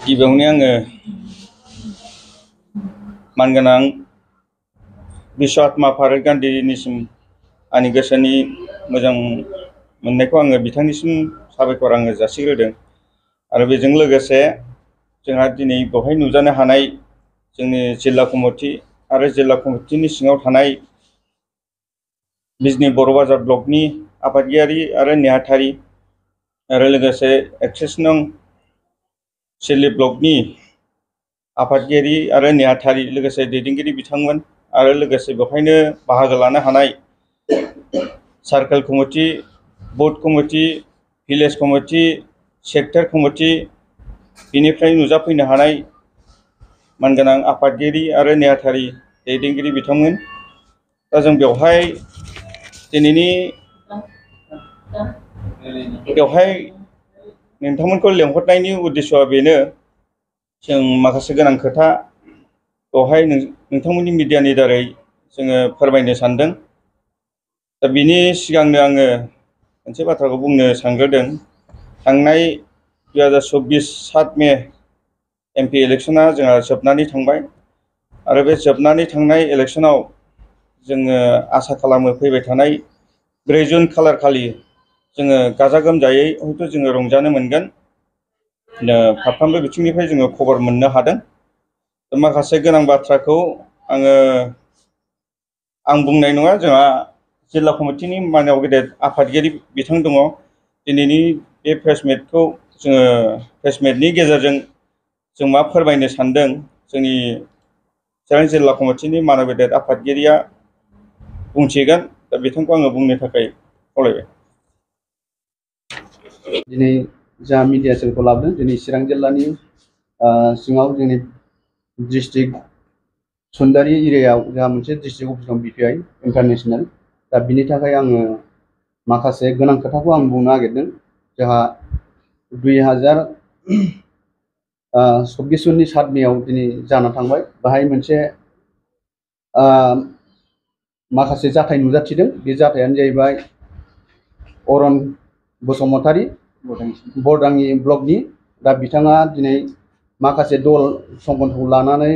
गिबियावनो आङो मानगोनां बिश्व भारत गान्धीनिसिम आंनि गोसोनि मोजां मोननायखौ आङो बिथांनिसिम साबायखर आङो जासिग्रोदों। आरो बेजों लोगोसे जोंहा दिनै बेवहाय नुजानो हानाय जोंनि जिल्ला कमिटि आरो जिल्ला कमिटिनि सिङाव थानाय बिजनी बर' बाजार ब्लकनि आफादगिरि आरो नेहाथारि आरो लोगोसे एक्सेस नं सिडली ब्लकनि आफादगिरि आरो नेहाथारि लोगोसे दैदेनगिरि बिथांमोन आरो लोगोसे बेवहायनो बाहागो लानो हानाय circle committee, booth committee, village committee, sector committee, बिनिफ्राय नुजाफैनो हानाय मानगोनां आफादगिरि आरो नेहाथारि दैदेनगिरि बिथांमोन। दा जों बेवहाय दिनैनि बेवहाय नोंथांमोनखौ लेंहरनायनि उद्देश्यआ बेनो, जों माखासे गोनां खोथा बेवहाय नोंथांमोननि मिडियानि दारै जोङो फोरमायनो सानदों। दा बिनि सिगांनो आङो मोनसे बाथ्राखौ बुंनो सानग्रोदों। थांनाय 2024 7 मे MP इलेक्शना जोंहा जोबनानै थांबाय आरो बे जोबनानै थांनाय इलेक्शनाव जोङो आसा खालामो फैबाय थानाय 4 जुन खालार खालि जोङो गाजा गोमजायै हयथ' जोङो रंजानो मोनगोन। फारफ्रोमबो बिथिंनिफ्राय जोङो खबर मोननो हादों। माखासे गोनां बाथ्राखौ आं बुंनाय नङा, जोंहा जिल्ला कमिटिनि मानयाव गेदेर आफादगिरि बिथां दङ। दिनैनि बे प्रेस मिटखौ जोङो प्रेस मिटनि गेजेरजों जों मा फोरमायनो सानदों, जोंनि चिरां जिल्ला कमिटिनि मानव गेदेर आफादगिरिया बुंथिगोन। दा बिथांखौ आङो बुंनो थाखाय खावलायबाय। दिनै जा मिडिया सेलखौ लाबोदों, दिनै चिरां जिल्लानि सिङाव जोंनि डिस्ट्रिक्ट सुन्दारि एरियायाव जोंहा मोनसे डिस्ट्रिक्ट अफिस दं, BPI इन्टारनेशनेल। दा बिनि थाखाय आङो माखासे गोनां खोथाखौ आं बुंनो नागिरदों। जोंहा 2024 7 मेआव दिनै जाना थांबाय। बाहाय मोनसे माखासे जाथाय नुजाथिदों। बे जाथायानो जाहैबाय अरन बसुमतारी, बरदाङि ब्लकनि। दा बिथाङा दिनै माखासे दल संगठनखौ लानानै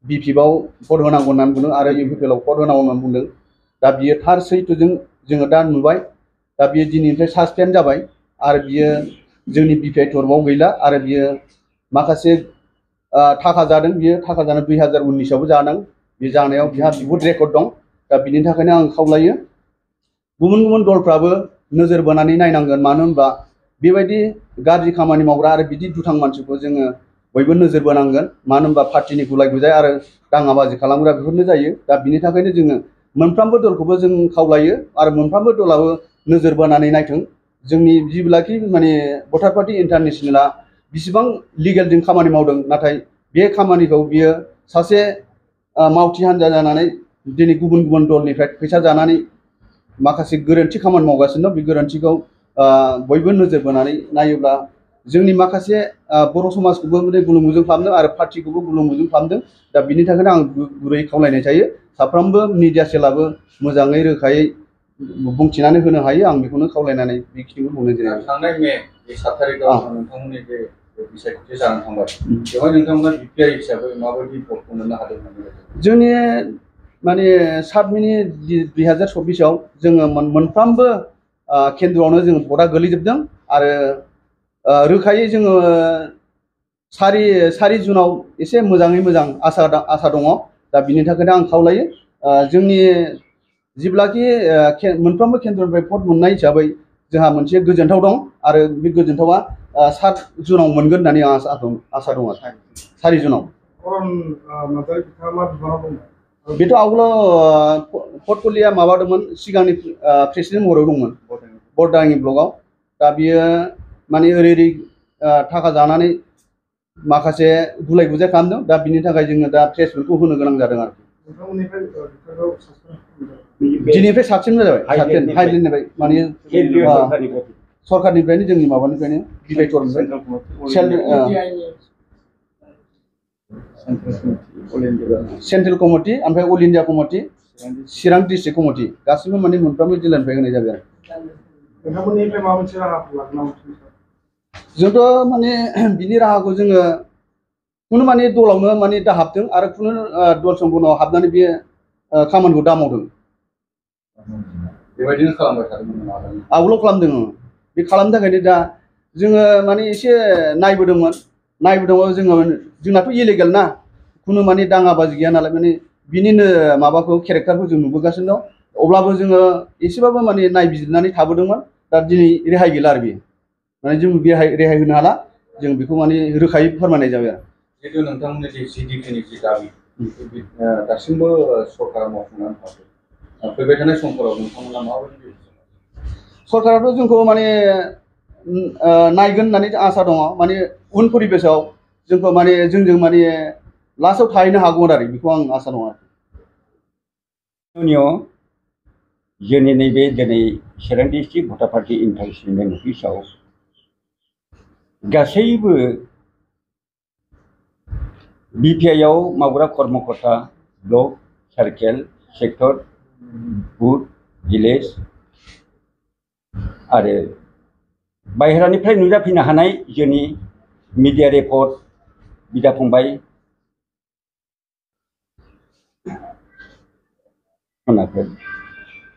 BPआव भट होनांगौ होननानै बुंदों आरो UPPLआव भट होनांगौ होननानै बुंदों। दा बियो थार सैथोजों जोङो दा नुबाय। दा बियो दिनैनिफ्राय सासपेन्ड जाबाय आरो बियो जोंनि BPI थरबआव गैला आरो बियो माखासे थाखा जादों। बियो थाखा जानो 2019आवबो जादों। बे जानायाव बिहा बहुद रेकर्ड दं। दा बिनि थाखायनो आं खावलायो गुबुन गुबुन दलफ्राबो नोजोर बोनानै नायनांगोन। मानो होनबा बेबायदि गाज्रि खामानि मावग्रा आरो बिदि दुथां मानसिखौ जोङो बयबो नोजोर बोनांगोन। मानो होनबा पार्टिनि गुलाय गुजाय आरो दाङाबाजि खालामग्रा बेफोरनो जायो। दा बिनि थाखायनो जोङो मोनफ्रोमबो दलखौबो जों खावलायो आरो मोनफ्रोमबो दलाबो नोजोर बोनानै नायथों। जोंनि जिब्लाखि माने भटार पार्टी इन्टारनेशनेला बिसिबां लिगेलजों खामानि मावदों, नाथाय बे खामानिखौ बियो सासे मावथि हान्जा जानानै दिनै गुबुन गुबुन दलनिफ्राय फैसा जानानै माखासे गोरोन्थि खामानि मावगासिनो दं। बे गोरोन्थिखौ बयबो नोजोर बोनानै नायोब्ला जोंनि माखासे बर' समाजखौबो गुलुं गुजुं खालामदों आरो पार्टिखौबो गुलुं गुजुं खालामदों। दा बिनि थाखायनो आं गुरै खावलायनाय जायो साफ्रोमबो मिडिया सेलाबो मोजाङै रोखायै बुंथिनानै होनो हायो। आं बेखौनो खावलायनानै बेखिनिखौ बुंनाय जायो। थांनाय मे 7 थारिखआव नोंथांमोननि बे बिसायख'थि जानानै थांबाय। बेवहाय नोंथांमोना BPI हिसाबै माबायदि भटखौ मोननो हादों? जोंनि माने 7 मेनि 2024आव जोङो मोनफ्रोमबो केन्द्रआवनो जोङो भटआ गोलैजोबदों आरो रोखायै जोङो 4 जुनाव एसे मोजाङै मोजां आसा दङ। दा बिनि थाखायनो आं खावलायो जोंनि जेब्लाखि मोनफ्रोमबो केन्द्रनिफ्राय भट मोननाय हिसाबै जोंहा मोनसे गोजोनथाव दं आरो बे गोजोनथावा 7 जुनाव मोनगोन होननानै आं आसा दङ। 4 जुनाव बेथ' आवगोलाव पर्टफलिया माबादोंमोन, सिगांनि प्रेसिडेन्ट महराव दंमोन बरदाङि ब्लकआव। दा बियो माने ओरै थाखा जानानै माखासे गुलाय गुजाय खालामदों। दा बिनि थाखाय जोङो दा प्रेस मिटखौ होनो गोनां जादों आरोखि। दिनैनिफ्राय साबसिन जाबाय, हाइलेन्डनिफ्राय माने सरकारनिफ्रायनो जोंनि माबानिफ्रायनो बिलाइथरनिफ्राय सेन्ट्रेल कमिटि ओमफ्राय अल इन्डिया कमिटि, चिरां डिस्ट्रिक्ट कमिटि गासिबो माने मोनफ्रोमबो जिल्लानिफ्राय होनाय जाबाय आरो। नोंथांमोननिफ्राय माबा मोनसे राहाफोर लागोन नामा? जोंथ' माने बिनि राहाखौ जोङो खुनु माने दलावनो माने दा हाबदों आरो खुनु दल संगठनाव हाबनानै बे खामानिखौ दा मावदों। बेबायदिनो खालामबाय थादोंमोन आवगोलाव खालामदों। बे खालामनो थाखायनो दा जोङो माने एसे नायबोदोंमोन जोङो जोंनाथ' इलिगेल ना खुनु माने दाङाबाजि गैया नालाय माने बिनिनो माबाखौ केरेक्टारखौ जों नुबोगासिनो दं। अब्लाबो जोङो एसेबाबो माने नायबिजिरनानै थाबोदोंमोन। दा दिनै रेहाय गैला आरो बेयो माने जों रेहाय होनो हाला जों बेखौ माने रोखायै फोरमायनाय जाबाय आरो जितु नोंथांमोननि जे जिडिपिनि जि दाबि दासिमबो सरकारा मावफुंनानै थाङाखै फैबाय थानाय समफोराव नोंथांमोना माबायदि सरकाराथ' जोंखौ माने नायगोन होननानै आसा दङ माने उन परिबेसाव जोंखौ माने जोंजों माने लास्टआव थाहैनो हागौ आरो बेखौ आं आसा दङ आरो जोंनि नैबे दिनै चिरां डिस्ट्रिक्ट भटार पार्टी इन्टारनेशनेल अफिसाव गासैबो बिपिआइआव मावग्रा कर्मकर्ता ब्लक सार्केल सेक्टर बुथ भिलेज आरो बाहेरानिफ्राय नुजाफैनो हानाय जोंनि मिडिया रिपर्ट बिदा फंबाय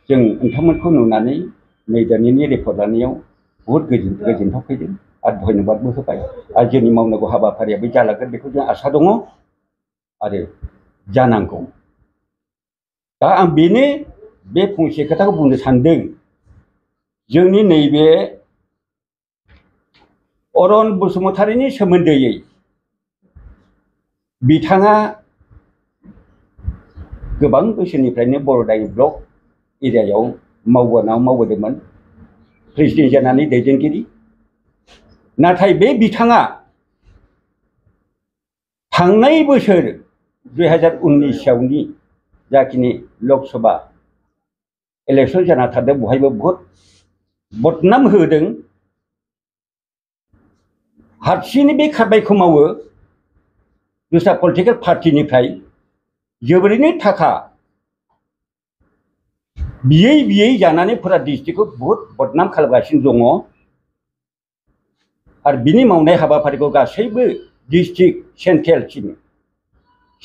जों नोंथांमोनखौ नुनानै नै दिनैनि रिपर्ट लानायाव बहुद गोजोनथाव फैदों आरो धन्यबादबो होबाय आरो जोंनि मावनांगौ हाबाफारियाबो जालांगोन बेखौ जों आसा दङ आरो जानांगौ। दा आं बेनो बे फंसे खोथाखौ बुंनो सानदों जोंनि नैबे अरन बसुमतारीनि सोमोन्दैयै बिथाङा गोबां बोसोरनिफ्रायनो बर'दाय ब्लक एरियायाव मावबोदोंमोन प्रेसिडेन्ट जानानै दैदेनगिरि। नाथाय बे बिथाङा थांनाय बोसोर 2019आवनि जाखिनि लकसभा इलेक्सन जाना थादों बहायबो बहुत बदनाम होदों। हारसिंनो बे खारबायखौ मावो दस्रा पलिटिकेल पार्टिनिफ्राय जोबोरैनो थाखा बियै जानानै फुरा डिस्ट्रिक्टखौ बहुत बदनाम खालामगासिनो दङ आरो बिनि मावनाय हाबाफारिखौ गासैबो डिस्ट्रिक्ट सेन्ट्रेलसिम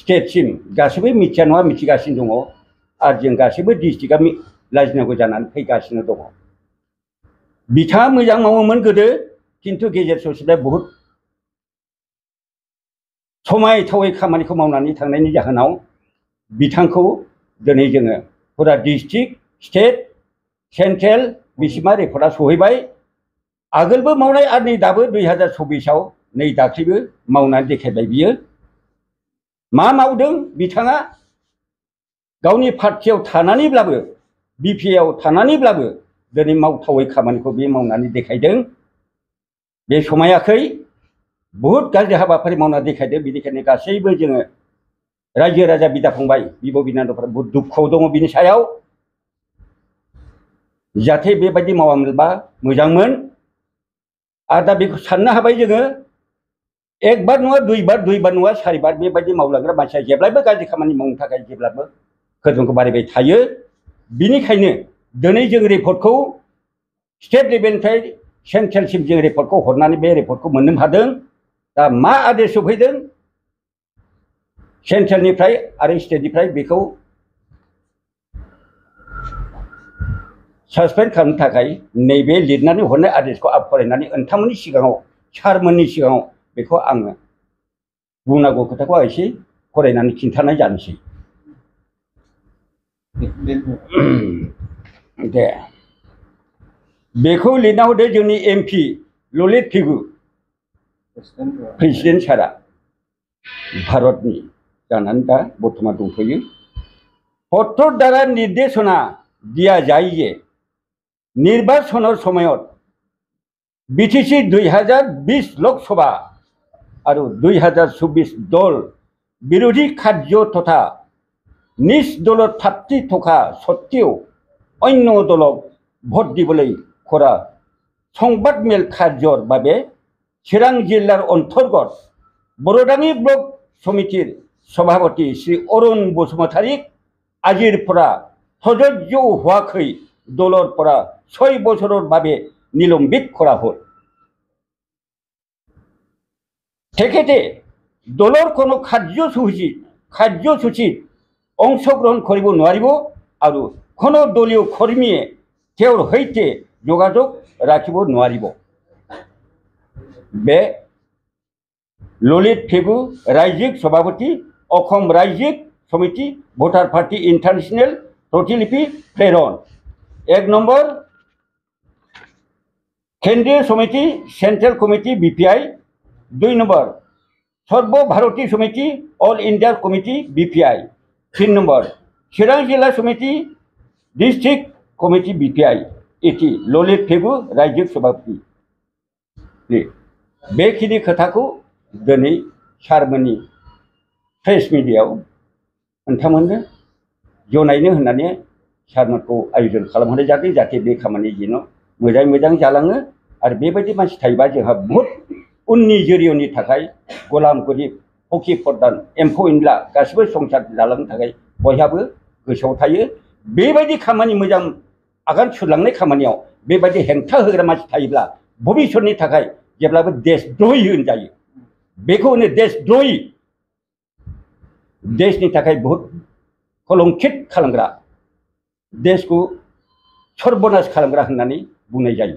स्टेटसिम गासैबो मिथिया नङा मिथिगासिनो दङ आरो जों गासैबो डिस्ट्रिक्टआ लाजिनांगौ जानानै फैगासिनो दङ। बिथाङा मोजां मावोमोन गोदो किन्तु गेजेर ससेनिफ्राय बहुत समायथावै खामानिखौ मावनानै थांनायनि जाहोनाव बिथांखौ दिनै जोङो फुरा डिस्ट्रिक्ट स्टेट सेन्ट्रेल बिसिमा रिपर्टआ सहैबाय। आगोलबो मावनाय आरो नै दाबो 2024आव नै दाख्लैबो मावनानै देखायबाय बियो। मा मावदों बिथाङा गावनि पार्टियाव थानानैब्लाबो बिपिआइआव थानानैब्लाबो दिनै मावथावै खामानिखौ बे मावनानै देखायदों। बे समायाखै बहुत गाज्रि हाबाफारि मावना देखायदों। बेनिखायनो गासैबो जोङो रायजो राजा बिदा फंबाय बिब' बिनानावफोरा बहुत दुखुआव दङ बिनि सायाव जाहाथे बेबायदि मावामोनबा मोजांमोन। आरो दा बेखौ साननो हाबाय जोङो एक बार नङा दुइ बार नङा सारिबार बेबायदि मावलांग्रा मानसिया जेब्लायबो गाज्रि खामानि मावनो थाखाय जेब्लाबो खोदोमखौ बारायबाय थायो। बिनिखायनो दिनै जों रिपर्टखौ स्टेट लेभेलनिफ्राय सेन्ट्रेलसिम जों रिपर्टखौ हरनानै बे रिपर्टखौ मोननो हादों। दा मा आदेश सफैदों सेन्ट्रेलनिफ्राय आरो स्टेटनिफ्राय बेखौ सासपेन्ड खालामनो थाखाय नैबे लिरनानै हरनाय आदेशखौ आं फरायनानै नोंथांमोननि सिगाङाव सारमोननि सिगाङाव बेखौ आङो बुंनांगौ खोथाखौ आं एसे फरायनानै खिन्थानाय जानोसै। दे बेखौ लिरना हरदो जोंनि एमपि ललित पेगु प्रेसिडेन्ट सारा भारतनि जानानै दा बर्तमान दंथ'यो। पत्र द्वारा निर्देशना दिया जाए जे निर्वाचन সময়ত বিটিসি 2020 লোকসভা और 2024 দল বিরোধী কার্য তথা নিজ দলত থাপ্তি থকা সত্ত্বেও অন্য দলক ভোট দিবলৈ কৰা সংবাদ মেল কাৰ্যৰ বাবে চিৰাং জিলাৰ অন্তৰ্গত বৰদাঙি ব্লক সমিতিৰ সভাপতি শ্ৰী অৰুণ বসুমতাৰীক আজিৰ পৰা প্ৰযোজ্য হোৱাকৈ দলৰ পৰা 6 বছৰৰ বাবে নিলম্বিত কৰা হ'ল। তেখেতে দলৰ কোনো কাৰ্যসূচীত অংশগ্ৰহণ কৰিব নোৱাৰিব আৰু কোনো দলীয় কৰ্মীয়ে তেওঁৰ সৈতে যোগাযোগ ৰাখিব নোৱাৰিব। बे ललित फेगु रायजिक सभापति अखम रायजिक समिति भोटार पार्टी इंटरनेशनल प्रतिलिपि प्रेरण 1 नम्बर केंद्रीय समिति सेंट्रल कमिटी बीपीआई 2 नम्बर सर्व भारतीय समिति all India committee BPI 3 number Chirang जिला समिति डिस्ट्रिक्ट कमिटी बीपीआई इति ललित फेगु रायजिक सभापति बेखिनि खोथाखौ दिनै सारमोननि प्रेस मिडियायाव नोंथांमोननो जनायनो होननानै सारमोनखौ आयोजन खालामहोनाय जादों जाहाथे बे खामानि जेन' मोजां जालाङो आरो बेबायदि मानसि थायोबा जोंहा बहुत उननि जोरियनि थाखाय गलाम गरिब फखि फरदान एम्फौ एनला गासिबो संसार जालांनो थाखाय बयहाबो गोसोआव थायो। बेबायदि खामानि मोजां आगान सुरलांनाय खामानियाव बेबायदि हेंथा होग्रा मानसि थायोब्ला भबिष्यतनि थाखाय जेब्लाबो देशद्रोही होनजायो। बेखौ होनो देशद्रोही, देशनि थाखाय बहुत कलंकित खालामग्रा, देशखौ सर्बनाश खालामग्रा होननानै बुंनाय जायो।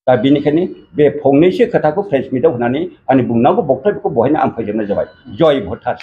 दा बेनिखायनो बे फंनैसो खोथाखौ प्रेस मिटआव होनानै आंनि बुंनांगौ बक्तब्यखौ बहायनो आं फोजोबनाय जाबाय। जय भटार।